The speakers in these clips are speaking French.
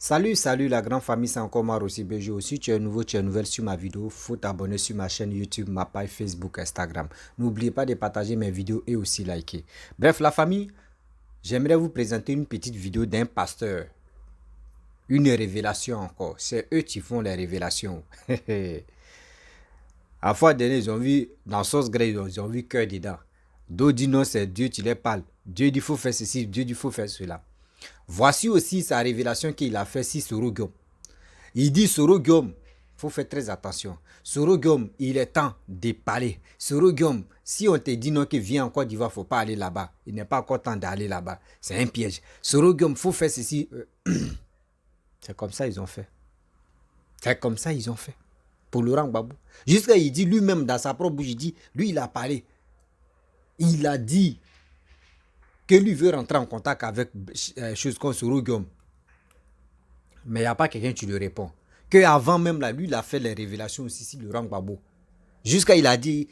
Salut la grande famille, c'est encore moi Rossi BG. Si tu es nouveau, tu es nouvelle sur ma vidéo, faut t'abonner sur ma chaîne YouTube, ma page Facebook, Instagram. N'oubliez pas de partager mes vidéos et aussi liker. Bref, la famille, j'aimerais vous présenter une petite vidéo d'un pasteur. Une révélation encore. C'est eux qui font les révélations. À fois dernière, ils ont vu, dans sauce graisse, ils ont vu cœur dedans. D'autres disent non, c'est Dieu qui les parle. Dieu dit faut faire ceci, Dieu dit faut faire cela. Voici aussi sa révélation qu'il a fait sur Soro Guillaume. Il dit Soro Guillaume, il faut faire très attention. Soro Guillaume, il est temps de parler. Soro Guillaume, si on te dit non que viens en Côte d'Ivoire, il ne faut pas aller là-bas. Il n'est pas encore temps d'aller là-bas. C'est un piège. Soro Guillaume, il faut faire ceci. C'est comme ça ils ont fait. C'est comme ça ils ont fait. Pour Laurent Gbagbo. Jusqu'à il dit lui-même dans sa propre bouche, il dit, lui il a parlé. Il a dit que lui veut rentrer en contact avec choses comme Soro Guillaume. Mais il n'y a pas quelqu'un qui lui répond. Qu'avant même, là, lui, il a fait les révélations aussi sur Laurent Gbagbo. Jusqu'à il a dit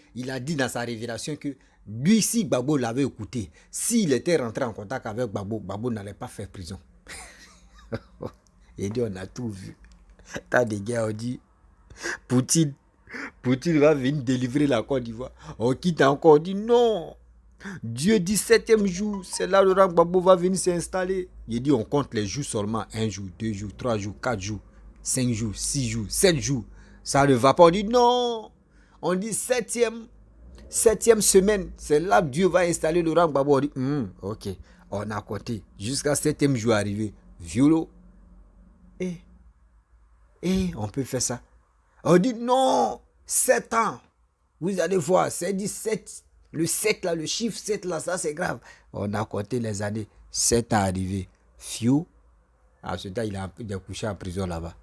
dans sa révélation que lui, si Gbagbo l'avait écouté, s'il était rentré en contact avec Gbagbo, Gbagbo n'allait pas faire prison. Il dit, on a tout vu. T'as des gars, on dit, Poutine va venir délivrer la Côte d'Ivoire. On quitte encore, on dit non. Dieu dit 7e jour, c'est là Laurent Gbagbo va venir s'installer. Il dit on compte les jours seulement. 1 jour, 2 jours, 3 jours, 4 jours, 5 jours, 6 jours, 7 jours. Ça ne va pas. On dit non. On dit 7e semaine. C'est là que Dieu va installer Laurent Gbagbo. On dit ok. On a compté. Jusqu'à 7e jour arrivé. Violo. Et on peut faire ça. On dit non. 7 ans. Vous allez voir. C'est 17. Le 7 là, le chiffre 7 là, ça c'est grave. On a compté les années. 7 ans arrivé. Fio. À ce temps, il a couché en prison là-bas.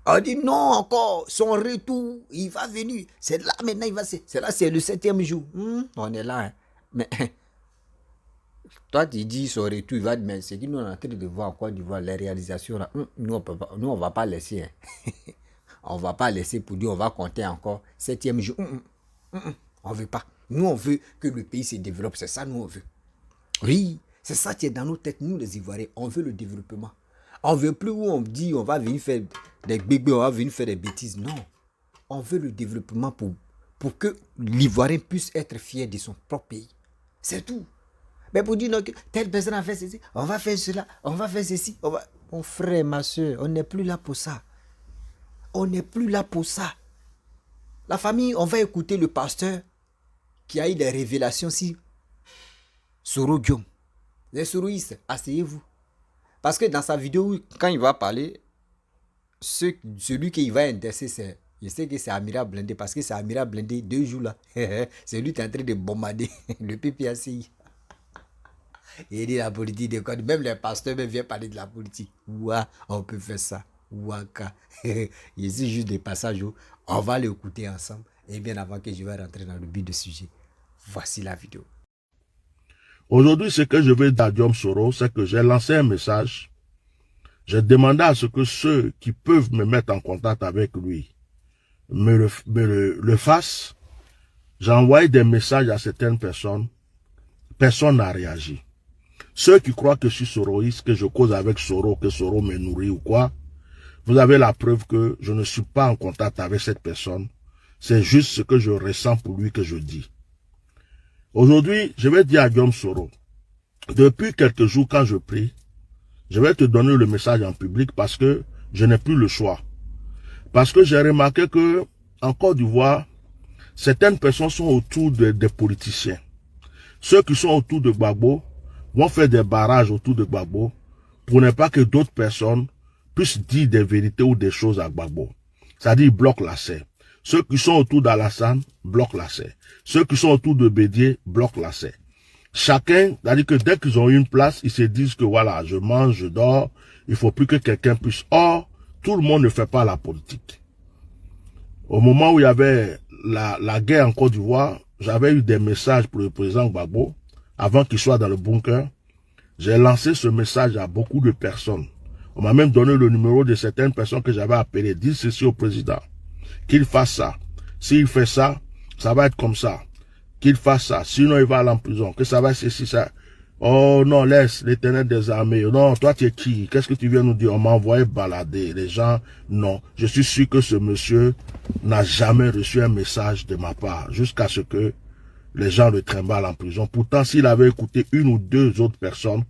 On dit non encore. Son retour, il va venir. C'est là maintenant, il va. C'est là, c'est le 7e jour. On est là. Hein. Mais toi, tu dis son retour, il va dire, mais c'est que nous, on est en train de voir encore, de voir les réalisations là. Nous, on ne va pas laisser. Hein. On ne va pas laisser pour dire, on va compter encore. 7e jour. On ne veut pas. Nous, on veut que le pays se développe. C'est ça, nous, on veut. Oui, c'est ça qui est dans nos têtes, nous, les Ivoiriens. On veut le développement. On ne veut plus où on dit on va venir faire des bébés, on va venir faire des bêtises. Non. On veut le développement pour que l'Ivoirien puisse être fier de son propre pays. C'est tout. Mais pour dire non, que telle personne a fait ceci, on va faire cela, on va faire ceci. Mon frère, ma soeur, on n'est plus là pour ça. On n'est plus là pour ça. La famille, on va écouter le pasteur qui a eu des révélations si Soro Guillaume. Les soroïstes, asseyez-vous. Parce que dans sa vidéo, quand il va parler, celui qui va intéresser, je sais que c'est Amira Blindé, parce que c'est Amira Blindé 2 jours là. C'est lui qui est en train de bombarder le PPACI. Il dit la politique de code. Même les pasteurs viennent parler de la politique. Ouah, on peut faire ça. Ouaka. Ici juste des passages où on va l'écouter ensemble. Et bien avant que je vais rentrer dans le but du sujet, voici la vidéo. Aujourd'hui, ce que je veux dire à Guillaume Soro, c'est que j'ai lancé un message. J'ai demandé à ce que ceux qui peuvent me mettre en contact avec lui me le fassent. J'ai envoyé des messages à certaines personnes. Personne n'a réagi. Ceux qui croient que je suis soroïste, que je cause avec Soro, que Soro me nourrit ou quoi, vous avez la preuve que je ne suis pas en contact avec cette personne. C'est juste ce que je ressens pour lui que je dis. Aujourd'hui, je vais dire à Guillaume Soro, depuis quelques jours quand je prie, je vais te donner le message en public parce que je n'ai plus le choix. Parce que j'ai remarqué que, en Côte d'Ivoire, certaines personnes sont autour des politiciens. Ceux qui sont autour de Gbagbo vont faire des barrages autour de Gbagbo pour ne pas que d'autres personnes puissent dire des vérités ou des choses à Gbagbo. C'est-à-dire, ils bloquent l'accès. Ceux qui sont autour d'Alassane bloquent l'accès. Ceux qui sont autour de Bédier bloquent l'accès. Chacun, c'est-à-dire que dès qu'ils ont une place, ils se disent que voilà, je mange, je dors, il faut plus que quelqu'un puisse. Or, tout le monde ne fait pas la politique. Au moment où il y avait la guerre en Côte d'Ivoire, j'avais eu des messages pour le président Gbagbo, avant qu'il soit dans le bunker. J'ai lancé ce message à beaucoup de personnes. On m'a même donné le numéro de certaines personnes que j'avais appelées. Dis ceci au président. Qu'il fasse ça. S'il fait ça, ça va être comme ça. Qu'il fasse ça. Sinon, il va aller en prison. Que ça va être ceci, ça. Oh non, laisse l'Éternel des armées. Non, toi tu es qui? Qu'est-ce que tu viens nous dire? On m'a envoyé balader. Les gens, non. Je suis sûr que ce monsieur n'a jamais reçu un message de ma part jusqu'à ce que les gens le trimballent en prison. Pourtant, s'il avait écouté une ou deux autres personnes,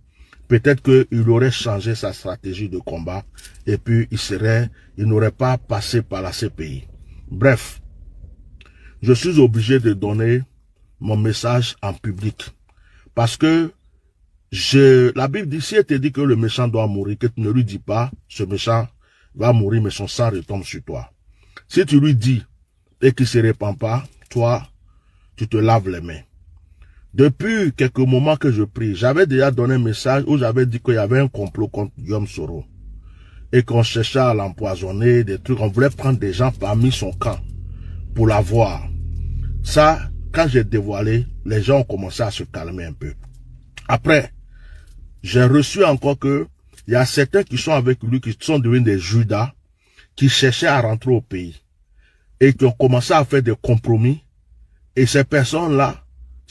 peut-être qu'il aurait changé sa stratégie de combat et puis il n'aurait pas passé par la CPI. Bref, je suis obligé de donner mon message en public parce que la Bible dit, si elle te dit que le méchant doit mourir, que tu ne lui dis pas, ce méchant va mourir, mais son sang retombe sur toi. Si tu lui dis et qu'il ne se répand pas, toi, tu te laves les mains. Depuis quelques moments que je prie, j'avais déjà donné un message où j'avais dit qu'il y avait un complot contre Guillaume Soro et qu'on cherchait à l'empoisonner, des trucs, on voulait prendre des gens parmi son camp pour l'avoir. Ça, quand j'ai dévoilé, les gens ont commencé à se calmer un peu. Après, j'ai reçu encore que il y a certains qui sont avec lui, qui sont devenus des Judas, qui cherchaient à rentrer au pays et qui ont commencé à faire des compromis. Et ces personnes-là,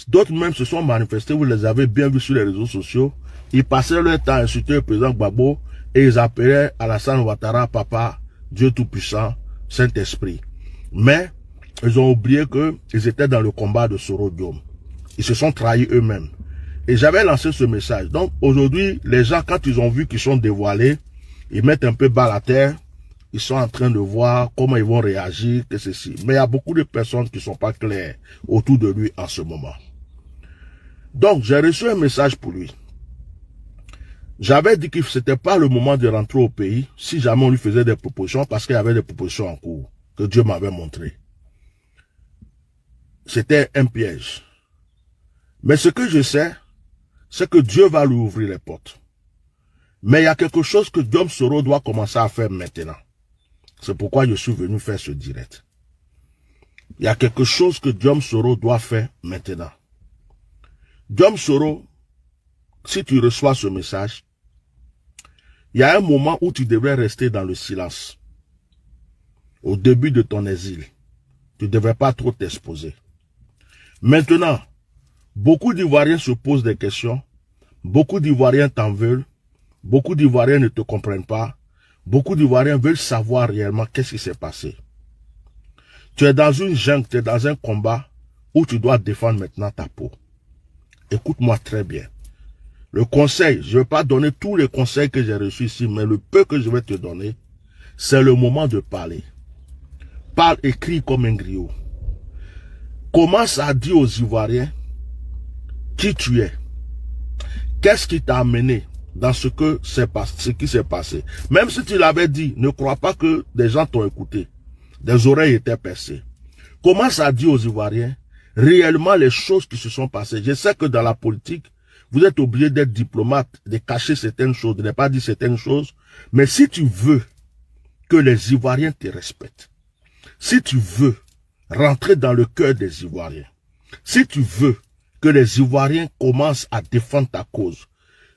d'autres même se sont manifestés, vous les avez bien vus sur les réseaux sociaux. Ils passaient leur temps à insulter le président Gbagbo et ils appelaient Alassane Ouattara, Papa, Dieu Tout-Puissant, Saint-Esprit. Mais ils ont oublié qu'ils étaient dans le combat de Soro Diom. Ils se sont trahis eux-mêmes. Et j'avais lancé ce message. Donc aujourd'hui, les gens, quand ils ont vu qu'ils sont dévoilés, ils mettent un peu bas la terre. Ils sont en train de voir comment ils vont réagir, que ceci. Mais il y a beaucoup de personnes qui ne sont pas claires autour de lui en ce moment. Donc, j'ai reçu un message pour lui. J'avais dit que ce n'était pas le moment de rentrer au pays si jamais on lui faisait des propositions parce qu'il y avait des propositions en cours que Dieu m'avait montrées. C'était un piège. Mais ce que je sais, c'est que Dieu va lui ouvrir les portes. Mais il y a quelque chose que Guillaume Soro doit commencer à faire maintenant. C'est pourquoi je suis venu faire ce direct. Il y a quelque chose que Guillaume Soro doit faire maintenant. Guillaume Soro, si tu reçois ce message, il y a un moment où tu devrais rester dans le silence. Au début de ton exil, tu ne devrais pas trop t'exposer. Maintenant, beaucoup d'Ivoiriens se posent des questions, beaucoup d'Ivoiriens t'en veulent, beaucoup d'Ivoiriens ne te comprennent pas, beaucoup d'Ivoiriens veulent savoir réellement qu'est-ce qui s'est passé. Tu es dans une jungle, tu es dans un combat où tu dois défendre maintenant ta peau. Écoute-moi très bien. Le conseil, je ne vais pas donner tous les conseils que j'ai reçus ici, mais le peu que je vais te donner, c'est le moment de parler. Parle, écris comme un griot. Commence à dire aux Ivoiriens qui tu es. Qu'est-ce qui t'a amené dans ce qui s'est passé. Même si tu l'avais dit, ne crois pas que des gens t'ont écouté. Des oreilles étaient percées. Commence à dire aux Ivoiriens réellement les choses qui se sont passées. Je sais que dans la politique, vous êtes obligé d'être diplomate, de cacher certaines choses, de ne pas dire certaines choses. Mais si tu veux que les Ivoiriens te respectent, si tu veux rentrer dans le cœur des Ivoiriens, si tu veux que les Ivoiriens commencent à défendre ta cause,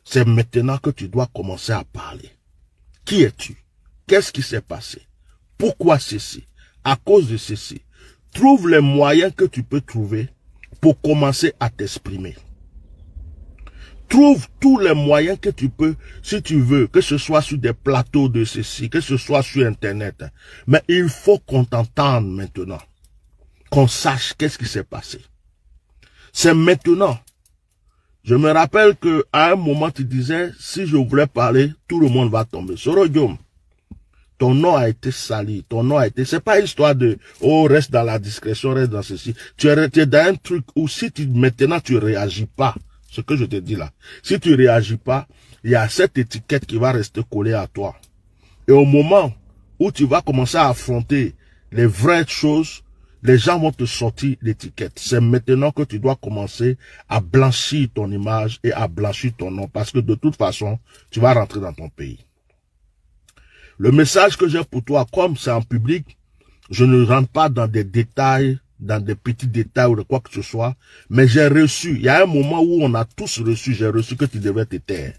c'est maintenant que tu dois commencer à parler. Qui es-tu? Qu'est-ce qui s'est passé? Pourquoi ceci? À cause de ceci. Trouve les moyens que tu peux trouver pour commencer à t'exprimer. Trouve tous les moyens que tu peux, si tu veux, que ce soit sur des plateaux de ceci, que ce soit sur Internet. Mais il faut qu'on t'entende maintenant. Qu'on sache qu'est-ce qui s'est passé. C'est maintenant. Je me rappelle que à un moment, tu disais, si je voulais parler, tout le monde va tomber. Soro Diom, ton nom a été sali, ton nom a été... C'est pas histoire de, oh, reste dans la discrétion, reste dans ceci. Tu es dans un truc où si maintenant tu réagis pas, ce que je te dis là, si tu réagis pas, il y a cette étiquette qui va rester collée à toi. Et au moment où tu vas commencer à affronter les vraies choses, les gens vont te sortir l'étiquette. C'est maintenant que tu dois commencer à blanchir ton image et à blanchir ton nom. Parce que de toute façon, tu vas rentrer dans ton pays. Le message que j'ai pour toi, comme c'est en public, je ne rentre pas dans des détails, dans des petits détails ou de quoi que ce soit. Mais j'ai reçu, il y a un moment où on a tous reçu, j'ai reçu que tu devais te taire.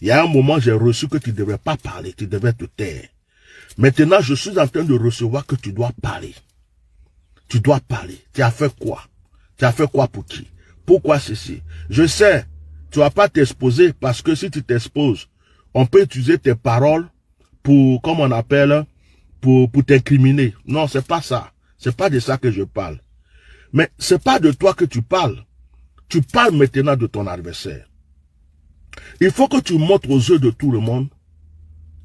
Il y a un moment, j'ai reçu que tu ne devais pas parler, tu devais te taire. Maintenant, je suis en train de recevoir que tu dois parler. Tu dois parler. Tu as fait quoi? Tu as fait quoi pour qui? Pourquoi ceci? Je sais, Tu vas pas t'exposer parce que si tu t'exposes, on peut utiliser tes paroles pour, comme on appelle, pour t'incriminer. Non, c'est pas ça. C'est pas de ça que je parle. Mais c'est pas de toi que tu parles. Tu parles maintenant de ton adversaire. Il faut que tu montres aux yeux de tout le monde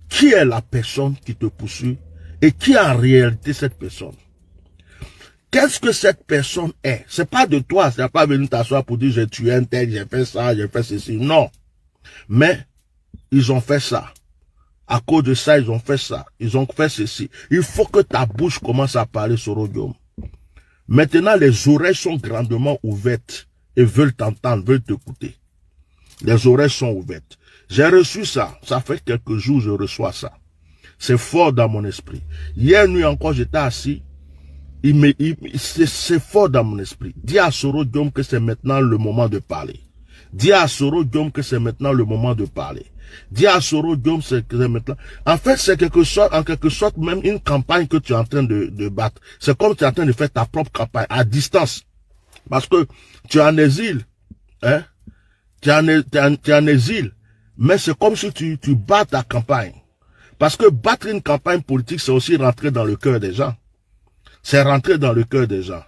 qui est la personne qui te poursuit et qui est en réalité cette personne. Qu'est-ce que cette personne est? C'est pas de toi, c'est pas venu t'asseoir pour dire j'ai tué un tel, j'ai fait ça, j'ai fait ceci. Non. Mais ils ont fait ça. À cause de ça, ils ont fait ça. Ils ont fait ceci. Il faut que ta bouche commence à parler sur Odium. Maintenant, les oreilles sont grandement ouvertes et veulent t'entendre, veulent t'écouter. Les oreilles sont ouvertes. J'ai reçu ça. Ça fait quelques jours que je reçois ça. C'est fort dans mon esprit. Hier nuit encore, j'étais assis. C'est fort dans mon esprit. Dis à Soro Diom que c'est maintenant le moment de parler. Dis à Soro Diom que c'est maintenant le moment de parler. Dis à Soro Diom que c'est maintenant. En fait, c'est en quelque sorte même une campagne que tu es en train de battre. C'est comme tu es en train de faire ta propre campagne à distance. Parce que tu es en exil. Hein? Tu es en exil. Mais c'est comme si tu bats ta campagne. Parce que battre une campagne politique, c'est aussi rentrer dans le cœur des gens. C'est rentrer dans le cœur des gens.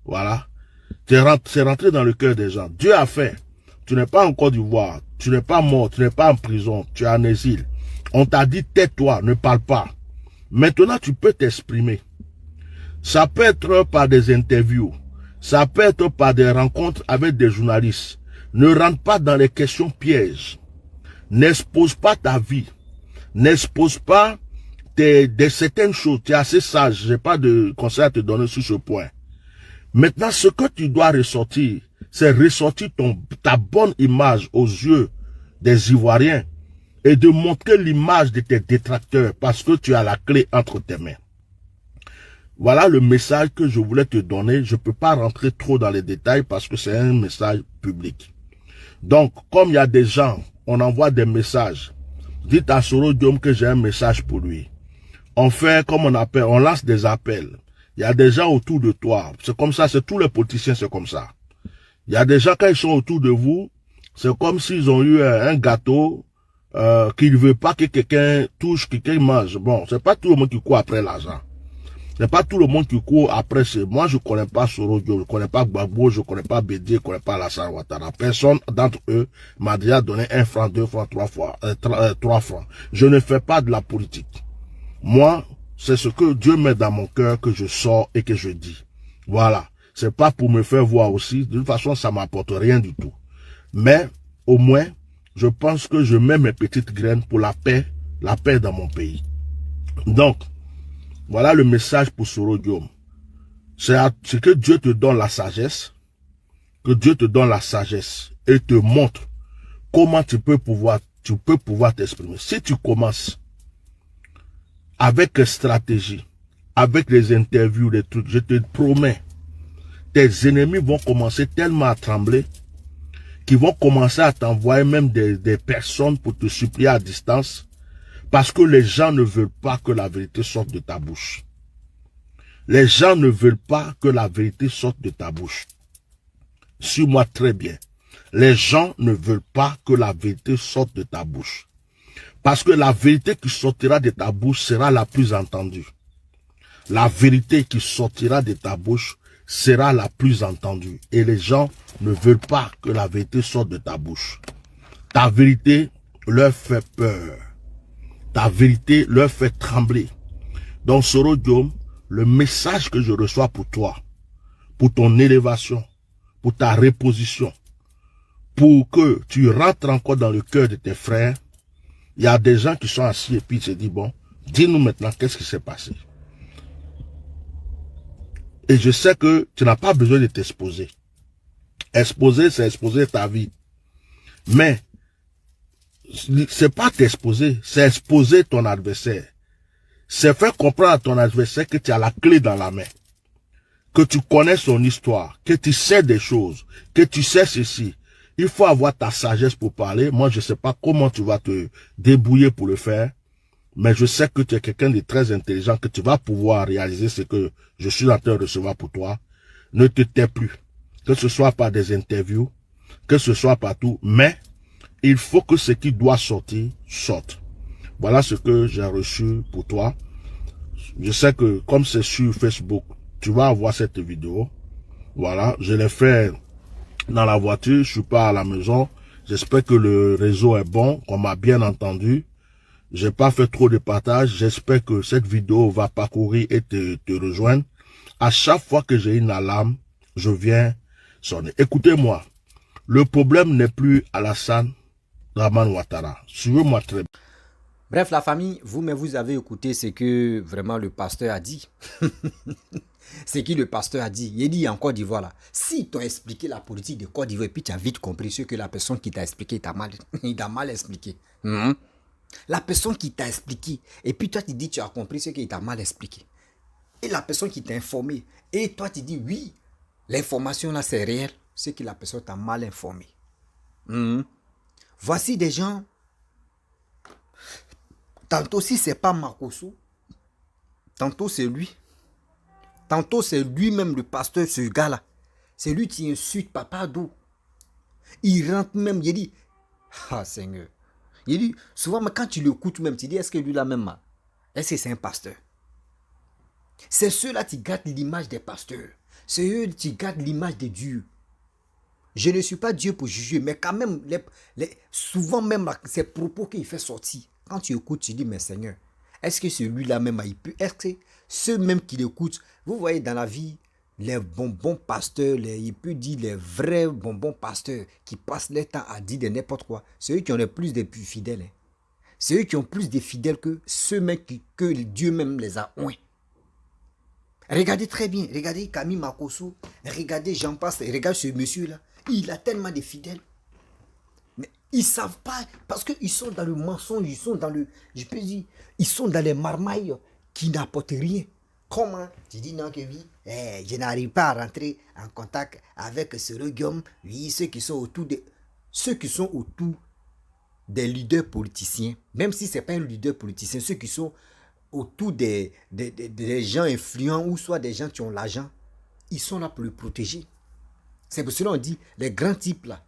Voilà. C'est rentrer dans le cœur des gens. Dieu a fait. Tu n'es pas en Côte d'Ivoire. Tu n'es pas mort. Tu n'es pas en prison. Tu es en exil. On t'a dit tais-toi, ne parle pas. Maintenant, tu peux t'exprimer. Ça peut être par des interviews. Ça peut être par des rencontres avec des journalistes. Ne rentre pas dans les questions pièges. N'expose pas ta vie. N'expose pas certaines choses. Tu es assez sage. J'ai pas de conseil à te donner sur ce point. Maintenant, ce que tu dois ressortir, c'est ressortir ta bonne image aux yeux des Ivoiriens et de montrer l'image de tes détracteurs parce que tu as la clé entre tes mains. Voilà le message que je voulais te donner. Je peux pas rentrer trop dans les détails parce que c'est un message public. Donc, comme il y a des gens, on envoie des messages. Dites à Soro Diom que j'ai un message pour lui. On fait comme on appelle, on lance des appels. Il y a des gens autour de toi. C'est comme ça, c'est tous les politiciens, c'est comme ça. Il y a des gens, quand ils sont autour de vous, c'est comme s'ils ont eu un gâteau qu'ils ne veulent pas que quelqu'un touche, que quelqu'un mange. Bon, c'est pas tout le monde qui court après l'argent. C'est pas tout le monde qui court après ce. Moi, je connais pas Sorodio, je connais pas Gbagbo, je connais pas Bédié, je connais pas Alassane Ouattara. Personne d'entre eux m'a déjà donné 1 franc, 2 francs, 3 francs. Je ne fais pas de la politique. Moi, c'est ce que Dieu met dans mon cœur que je sors et que je dis. Voilà. C'est pas pour me faire voir aussi. De toute façon, ça m'apporte rien du tout. Mais, au moins, je pense que je mets mes petites graines pour la paix dans mon pays. Donc, voilà le message pour Soro Diom. C'est que Dieu te donne la sagesse, que Dieu te donne la sagesse et te montre comment tu peux pouvoir t'exprimer. Si tu commences avec stratégie, avec les interviews, les trucs, je te promets, tes ennemis vont commencer tellement à trembler qu'ils vont commencer à t'envoyer même des personnes pour te supplier à distance parce que les gens ne veulent pas que la vérité sorte de ta bouche. Les gens ne veulent pas que la vérité sorte de ta bouche. Suis-moi très bien. Les gens ne veulent pas que la vérité sorte de ta bouche. Parce que la vérité qui sortira de ta bouche sera la plus entendue. La vérité qui sortira de ta bouche sera la plus entendue. Et les gens ne veulent pas que la vérité sorte de ta bouche. Ta vérité leur fait peur. Ta vérité leur fait trembler. Donc, Soro Diom, le message que je reçois pour toi, pour ton élévation, pour ta reposition, pour que tu rentres encore dans le cœur de tes frères, il y a des gens qui sont assis et puis ils se disent, bon, dis-nous maintenant qu'est-ce qui s'est passé. Et je sais que tu n'as pas besoin de t'exposer. Exposer, c'est exposer ta vie. Mais, c'est pas t'exposer, c'est exposer ton adversaire. C'est faire comprendre à ton adversaire que tu as la clé dans la main. Que tu connais son histoire, que tu sais des choses, que tu sais ceci. Il faut avoir ta sagesse pour parler. Moi, je ne sais pas comment tu vas te débrouiller pour le faire. Mais je sais que tu es quelqu'un de très intelligent, que tu vas pouvoir réaliser ce que je suis en train de recevoir pour toi. Ne te tais plus. Que ce soit par des interviews, que ce soit partout, mais il faut que ce qui doit sortir, sorte. Voilà ce que j'ai reçu pour toi. Je sais que comme c'est sur Facebook, tu vas avoir cette vidéo. Voilà, je l'ai fait dans la voiture, je suis pas à la maison. J'espère que le réseau est bon, qu'on m'a bien entendu. J'ai pas fait trop de partage. J'espère que cette vidéo va parcourir et te rejoindre. À chaque fois que j'ai une alarme, je viens sonner. Écoutez-moi, le problème n'est plus Alassane Dramane Ouattara. Suivez-moi très bien. Bref, la famille, vous-même, vous avez écouté ce que vraiment le pasteur a dit. Ce que le pasteur a dit. Il dit en Côte d'Ivoire, là, si tu as expliqué la politique de Côte d'Ivoire et puis tu as vite compris ce que la personne qui t'a expliqué, il t'a mal expliqué. La personne qui t'a expliqué, et puis toi tu dis tu as compris ce qu'il t'a mal expliqué. Et la personne qui t'a informé, et toi tu dis oui, l'information là c'est réel, c'est que la personne t'a mal informé. Voici des gens, tantôt si c'est pas Makosso, tantôt c'est lui, tantôt c'est lui-même le pasteur, ce gars-là. C'est lui qui insulte Papa Dou. Il rentre même, il dit, ah Seigneur. Il dit, souvent quand tu l'écoutes même, tu dis, est-ce que lui là même, est-ce que c'est un pasteur? C'est ceux-là qui gardent l'image des pasteurs. C'est eux qui gardent l'image de Dieu. Je ne suis pas Dieu pour juger, mais quand même, souvent même, ces propos qu'il fait sortir, quand tu écoutes, tu dis, mais Seigneur, est-ce que celui-là même, il peut, est-ce que ceux même qui l'écoutent, vous voyez dans la vie, les bonbons pasteurs, il peut dire les vrais bonbons pasteurs qui passent leur temps à dire de n'importe quoi, c'est eux qui ont le plus de fidèles. C'est eux qui ont plus de fidèles que ceux même que Dieu même les a oints. Regardez très bien, regardez Camille Makosso, regardez Jean Pasteur, regardez ce monsieur-là. Il a tellement de fidèles. Mais ils ne savent pas, parce qu'ils sont dans le mensonge, ils sont dans le, je peux dire, ils sont dans les marmailles qui n'apportent rien. Comment? Tu dis non que oui, je n'arrive pas à rentrer en contact avec ce Guillaume, oui, ceux qui sont autour des leaders politiciens, même si ce n'est pas un leader politicien, ceux qui sont autour des gens influents ou soit des gens qui ont l'argent, ils sont là pour le protéger. C'est pour cela qu'on dit, les grands types là,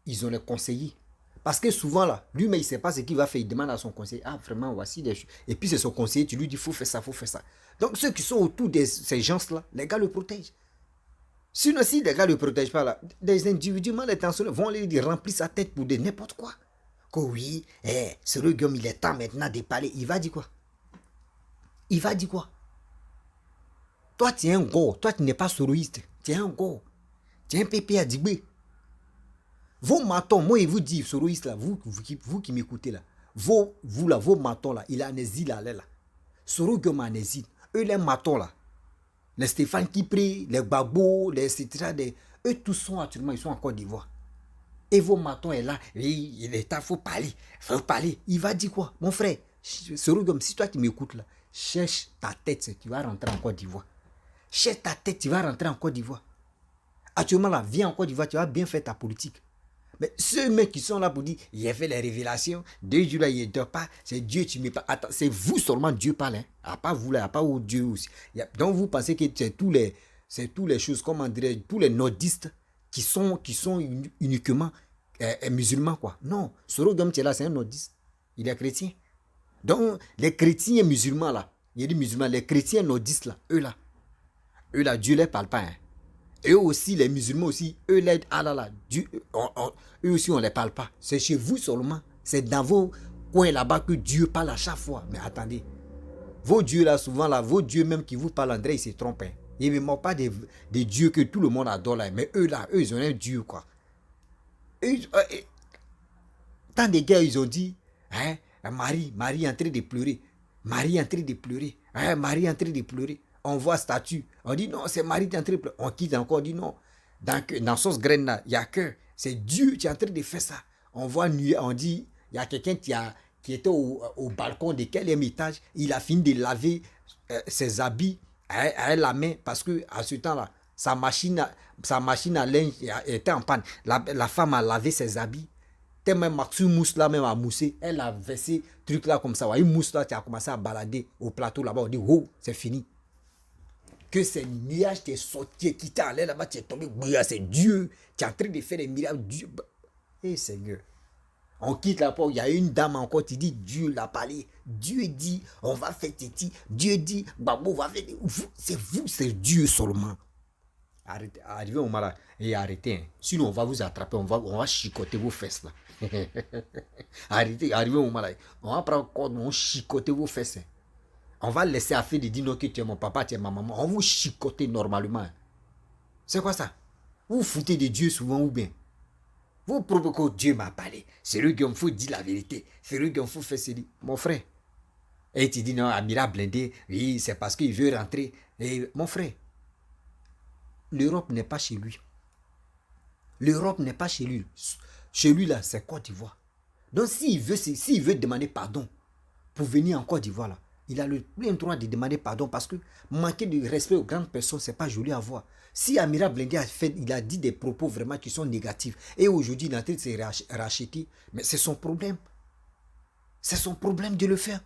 ils ont les conseillers. Parce que souvent là, lui-même il ne sait pas ce qu'il va faire, il demande à son conseiller, ah vraiment voici des choses. Et puis c'est son conseiller, tu lui dis, faut faire ça, faut faire ça. Donc ceux qui sont autour de ces gens-là, les gars le protègent. Sinon si les gars ne le protègent pas là, des individus mal intentionnés vont aller remplir sa tête pour de n'importe quoi. Que oui, ce Guillaume il est temps maintenant de parler, il va dire quoi? Il va dire quoi? Toi, tu es un gars. Toi, tu n'es pas soroïste. Tu es un gars. Tu es un pépé à Djibé. Vos matons, moi, je vous dis, soroïste, là, vous qui m'écoutez, là, vos matons, là, il est en exil, là. Soro Guillaume en exil. Eux, les matons, là, les Stéphane Kipré, les Gbagbo, les etc., eux, tous sont actuellement, ils sont en Côte d'Ivoire. Et vos matons est là. Oui, il est temps, il faut parler. Il faut parler. Il va dire quoi? Mon frère, Soro Guillaume, si toi, tu m'écoutes, là, cherche ta tête, tu vas rentrer en Côte d'Ivoire. Cherche ta tête, tu vas rentrer en Côte d'Ivoire. Actuellement, là, viens en Côte d'Ivoire, tu vas bien faire ta politique. Mais ceux mecs qui sont là pour dire, il a fait les révélations, 2 jours là, il ne dort pas, c'est Dieu, tu ne mets pas. Attends, c'est vous seulement Dieu parle, hein. À part vous là, à part Dieu aussi. Donc vous pensez que c'est tous les choses, comment dirais-je, tous les nordistes qui sont uniquement musulmans, quoi. Non, Soro Guillaume là, c'est un nordiste. Il est chrétien. Donc, les chrétiens musulmans là, il dit musulmans, les chrétiens nordistes là, eux là, Dieu ne les parle pas. Hein. Eux aussi, les musulmans aussi, eux l'aident. Ah là là, Dieu, eux aussi, on ne les parle pas. C'est chez vous seulement. C'est dans vos coins là-bas que Dieu parle à chaque fois. Mais attendez, vos dieux là, souvent là, vos dieux même qui vous parlent, André, ils se trompent. Hein. Ils ne mentent pas des dieux que tout le monde adore là. Mais eux là, eux, ils ont un dieu quoi. Tant de gars, ils ont dit, hein, Marie est en train de pleurer. Marie est en train de pleurer. Hein, Marie est en train de pleurer. On voit statue. On dit non, c'est Marie qui est en train de pleurer. On quitte encore, on dit non. Dans son graine là, il n'y a que. C'est Dieu qui est en train de faire ça. On voit, on dit, il y a quelqu'un qui était au balcon de quel étage. Il a fini de laver ses habits à la main parce que à ce temps-là, sa machine à linge était en panne. La femme a lavé ses habits. Tellement Maxou mousse là même a moussé, elle a versé truc là comme ça. Une mousse là qui a commencé à balader au plateau là-bas. On dit oh, c'est fini. que ces nuages t'es sorti, qui t'es allé là-bas, tu es tombé, c'est Dieu, tu es en train de faire des miracles, Dieu. Eh Seigneur, on quitte la porte, il y a une dame encore, tu dis, Dieu l'a parlé, Dieu dit, on va faire titi, Dieu dit, Babou va faire, vous, c'est Dieu seulement. Arrêtez, arrivez au mal et arrêtez. Hein. Sinon, on va vous attraper, on va chicoter vos fesses là. Arrêtez, arrivez au mal. On va prendre corde, on va chicoter vos fesses. Hein. On va laisser affaire de dire non que tu es mon papa, tu es ma maman. On va vous chicoter normalement. C'est quoi ça? Vous vous foutez de Dieu souvent ou bien? Vous prouvez que Dieu m'a parlé. C'est lui qui me faut dire la vérité. C'est lui qui me faut faire ceci. Mon frère. Et tu dis non, Amira blindé, oui, c'est parce qu'il veut rentrer. Et mon frère, l'Europe n'est pas chez lui. L'Europe n'est pas chez lui. Chez lui, là, c'est Côte d'Ivoire. Donc, s'il veut demander pardon pour venir en Côte d'Ivoire, là, il a le plein droit de demander pardon parce que manquer de respect aux grandes personnes, c'est pas joli à voir. Si Amira Blindé il a dit des propos vraiment qui sont négatifs et aujourd'hui, il est en train de se racheter, mais c'est son problème. C'est son problème de le faire.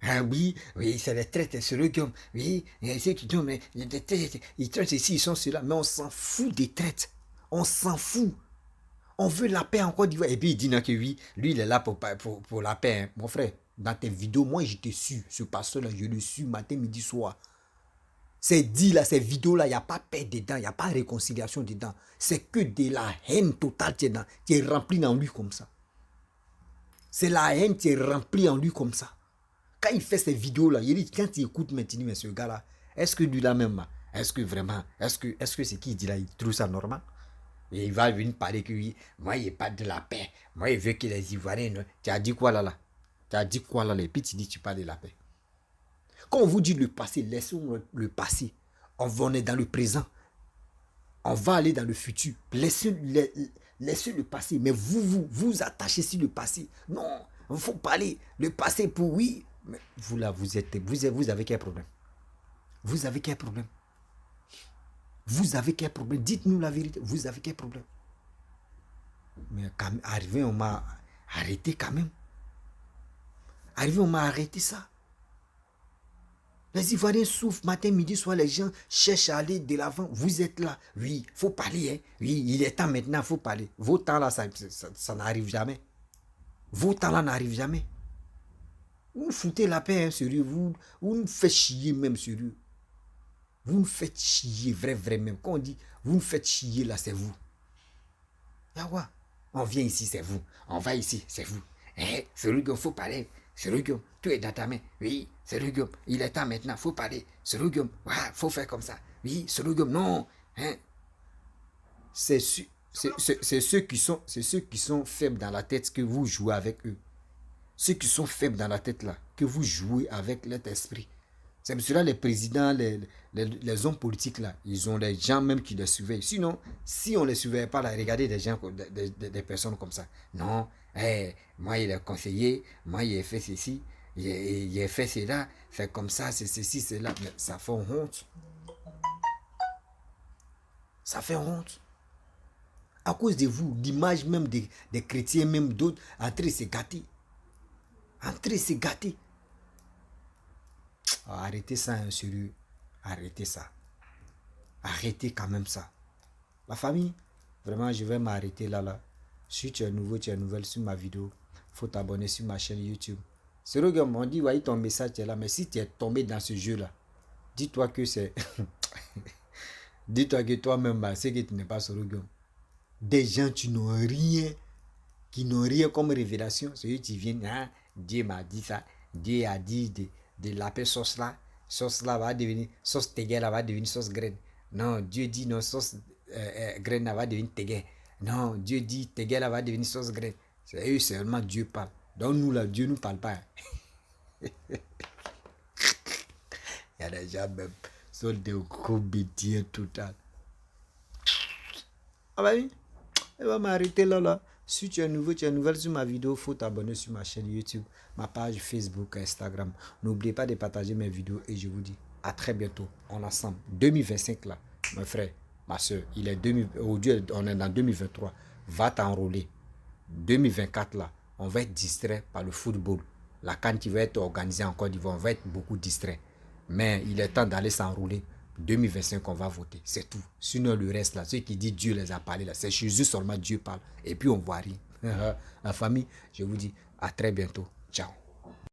Ah oui, c'est les traites, c'est le gomme. Oui, c'est qui disent, mais ils traitent ici, ils sont ceux-là. Mais on s'en fout des traites. On s'en fout. On veut la paix en Côte d'Ivoire. Et puis il dit non, que oui, lui il est là pour la paix. Hein. Mon frère, dans tes vidéos, moi je te suis. Ce pasteur-là, je le suis matin, midi, soir. Ces dit là, ces vidéos-là, il n'y a pas paix dedans, il n'y a pas réconciliation dedans. C'est que de la haine totale qui est remplie en lui comme ça. C'est la haine qui est remplie en lui comme ça. Quand il fait ces vidéos-là, il dit, quand il écoute maintenant, mais ce gars-là, est-ce que lui-là même, est-ce que vraiment, est-ce que c'est qui dit là, il trouve ça normal? Et il va venir parler que oui, moi, il n'y a pas de la paix. Moi, il veut que les Ivoiriens, tu as dit quoi là? Tu as dit quoi là? Et puis tu dis, tu parles de la paix. Quand on vous dit le passé, laissons le passé. On est dans le présent. On va aller dans le futur. Laissez le passé. Mais vous attachez sur le passé. Non, il faut parler. Le passé pour oui. Mais vous là, vous avez quel problème? Vous avez quel problème? Vous avez quel problème? Dites-nous la vérité. Vous avez quel problème? Mais quand arrivé, on m'a arrêté quand même. Arrivé, on m'a arrêté ça. Les Ivoiriens souffrent matin, midi, soir. Les gens cherchent à aller de l'avant. Vous êtes là. Oui, il faut parler. Hein. Oui, il est temps maintenant, il faut parler. Vos temps là, ça n'arrive jamais. Vos temps là n'arrivent jamais. Vous foutez la paix, hein, sérieux. Vous nous faites chier même, sérieux. Vous nous faites chier, vrai même. Quand on dit, vous nous faites chier là, c'est vous. Yawa, on vient ici, c'est vous. On va ici, c'est vous. Eh, celui qu'il faut parler. C'est le guillaume, tout est dans ta main. Oui, c'est le guillaume. Il est temps maintenant, il faut parler. C'est le guillaume, il faut faire comme ça. Oui, c'est le guillaume, non. Hein? C'est ceux qui sont faibles dans la tête que vous jouez avec eux. Ceux qui sont faibles dans la tête là, que vous jouez avec leur esprit. C'est pour cela les présidents, les hommes politiques là, ils ont des gens même qui les surveillent. Sinon, si on ne les surveille pas là, regardez des gens, des personnes comme ça. Non, hey, moi il est conseiller, moi il a fait ceci, il a fait cela, c'est comme ça, c'est ceci, c'est là. Mais ça fait honte. Ça fait honte. À cause de vous, l'image même des chrétiens, même d'autres, entrer se gâter. Entrer se gâter. Oh, arrêtez ça, hein, sérieux. Arrêtez ça. Arrêtez quand même ça. La famille, vraiment, je vais m'arrêter là. Si tu es nouveau, tu es nouvelle sur ma vidéo, il faut t'abonner sur ma chaîne YouTube. C'est vrai qu'on dit, voyez ton message, tu es là. Mais si tu es tombé dans ce jeu-là, dis-toi que c'est... dis-toi que toi-même, c'est que tu n'es pas sur le game. Des gens qui n'ont rien comme révélation. C'est eux qui viennent, hein, Dieu m'a dit ça. Dieu a dit de l'appeler sauce là va devenir sauce tégué, là va devenir sauce graine. Non, Dieu dit non, sauce graine là va devenir tégué. Non, Dieu dit tégué là va devenir sauce graine. C'est eux seulement Dieu parle. Donc nous là, Dieu nous parle pas. Il y a des gens même sont des gros bêtises total. Ah bah oui, elle va m'arrêter là. Si tu es nouveau, tu es nouvelle sur ma vidéo, il faut t'abonner sur ma chaîne YouTube, ma page Facebook, Instagram. N'oubliez pas de partager mes vidéos et je vous dis à très bientôt. On est ensemble. 2025 là, mon frère, ma soeur, aujourd'hui on est dans 2023. Va t'enrôler. 2024 là, on va être distrait par le football. La CAN qui va être organisée en Côte d'Ivoire, on va être beaucoup distrait. Mais il est temps d'aller s'enrouler. 2025, on va voter. C'est tout. Sinon, le reste, là, ceux qui disent Dieu les a parlé, là, c'est Jésus seulement Dieu parle. Et puis, on voit rien. La famille, je vous dis à très bientôt. Ciao.